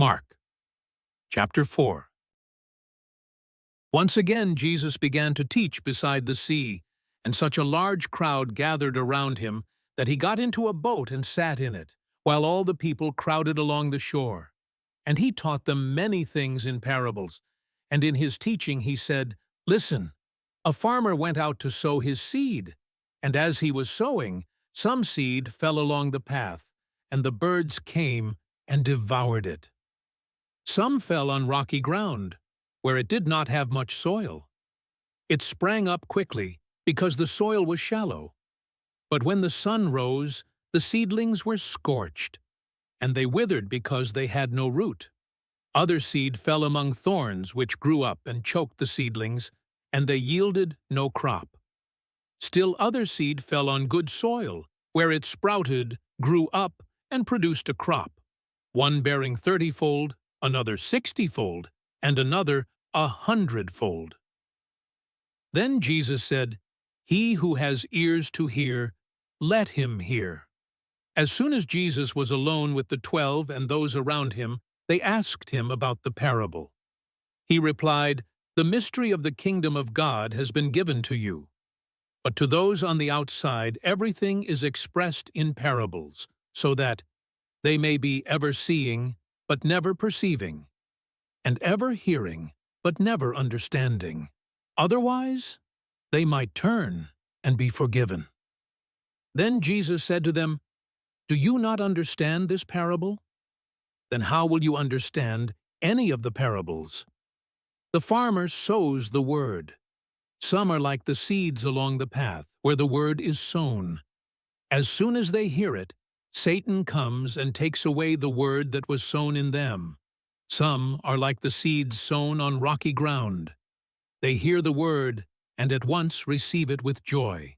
Mark, chapter 4. Once again Jesus began to teach beside the sea, and such a large crowd gathered around him that he got into a boat and sat in it, while all the people crowded along the shore. And he taught them many things in parables, and in his teaching he said, "Listen, a farmer went out to sow his seed, and as he was sowing, some seed fell along the path, and the birds came and devoured it. Some fell on rocky ground, where it did not have much soil. It sprang up quickly, because the soil was shallow. But when the sun rose, the seedlings were scorched, and they withered because they had no root. Other seed fell among thorns, which grew up and choked the seedlings, and they yielded no crop. Still other seed fell on good soil, where it sprouted, grew up, and produced a crop, one bearing 30-fold, another 60-fold, and another 100-fold. Then Jesus said, "He who has ears to hear, let him hear." As soon as Jesus was alone with the 12 and those around him, they asked him about the parable. He replied, "The mystery of the kingdom of God has been given to you. But to those on the outside, everything is expressed in parables, so that they may be ever seeing, but never perceiving, and ever hearing, but never understanding. Otherwise, they might turn and be forgiven." Then Jesus said to them, "Do you not understand this parable? Then how will you understand any of the parables? The farmer sows the word. Some are like the seeds along the path, where the word is sown. As soon as they hear it, Satan comes and takes away the word that was sown in them. Some are like the seeds sown on rocky ground. They hear the word and at once receive it with joy.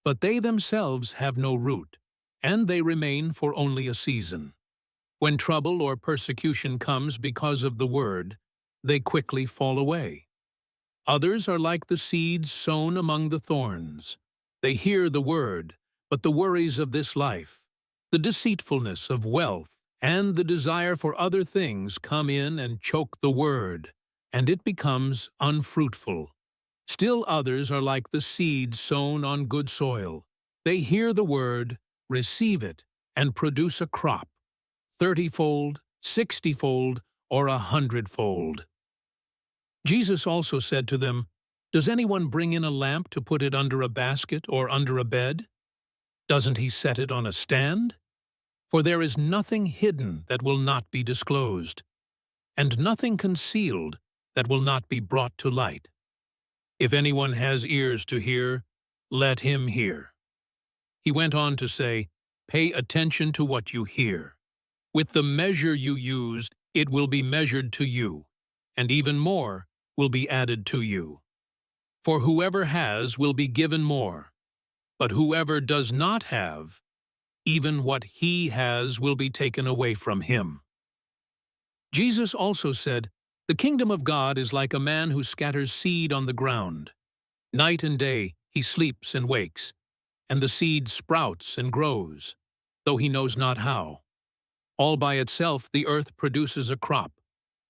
But they themselves have no root, and they remain for only a season. When trouble or persecution comes because of the word, they quickly fall away. Others are like the seeds sown among the thorns. They hear the word, but the worries of this life, the deceitfulness of wealth, and the desire for other things come in and choke the word, and it becomes unfruitful. Still others are like the seeds sown on good soil. They hear the word, receive it, and produce a crop, 30-fold, 60-fold, or 100-fold. Jesus also said to them, "Does anyone bring in a lamp to put it under a basket or under a bed? Doesn't he set it on a stand? For there is nothing hidden that will not be disclosed, and nothing concealed that will not be brought to light. If anyone has ears to hear, let him hear." He went on to say, "Pay attention to what you hear. With the measure you use, it will be measured to you, and even more will be added to you. For whoever has will be given more, but whoever does not have, even what he has will be taken away from him." Jesus also said, "The kingdom of God is like a man who scatters seed on the ground. Night and day he sleeps and wakes, and the seed sprouts and grows, though he knows not how. All by itself the earth produces a crop,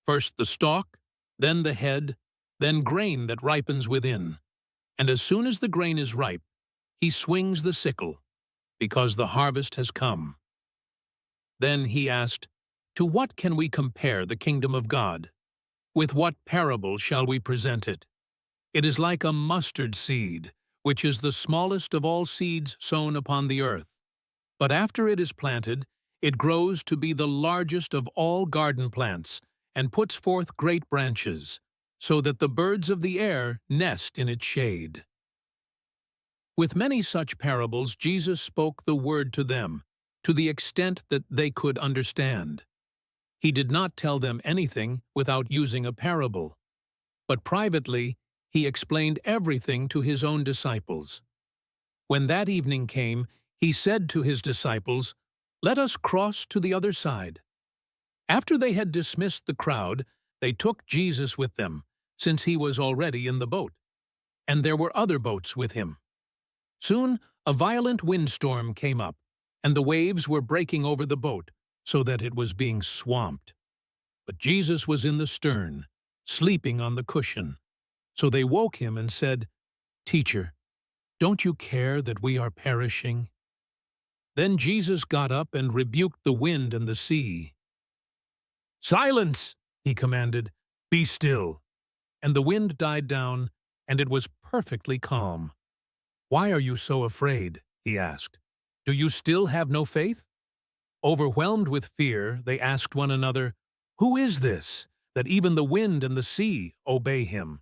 first the stalk, then the head, then grain that ripens within. And as soon as the grain is ripe, he swings the sickle, because the harvest has come." Then he asked, "To what can we compare the kingdom of God? With what parable shall we present it? It is like a mustard seed, which is the smallest of all seeds sown upon the earth. But after it is planted, it grows to be the largest of all garden plants, and puts forth great branches, so that the birds of the air nest in its shade." With many such parables, Jesus spoke the word to them, to the extent that they could understand. He did not tell them anything without using a parable, but privately he explained everything to his own disciples. When that evening came, he said to his disciples, "Let us cross to the other side." After they had dismissed the crowd, they took Jesus with them, since he was already in the boat, and there were other boats with him. Soon a violent windstorm came up, and the waves were breaking over the boat, so that it was being swamped. But Jesus was in the stern, sleeping on the cushion. So they woke him and said, "Teacher, don't you care that we are perishing?" Then Jesus got up and rebuked the wind and the sea. "Silence!" he commanded. "Be still." And the wind died down, and it was perfectly calm. "Why are you so afraid?" he asked. "Do you still have no faith?" Overwhelmed with fear, they asked one another, "Who is this, that even the wind and the sea obey him?"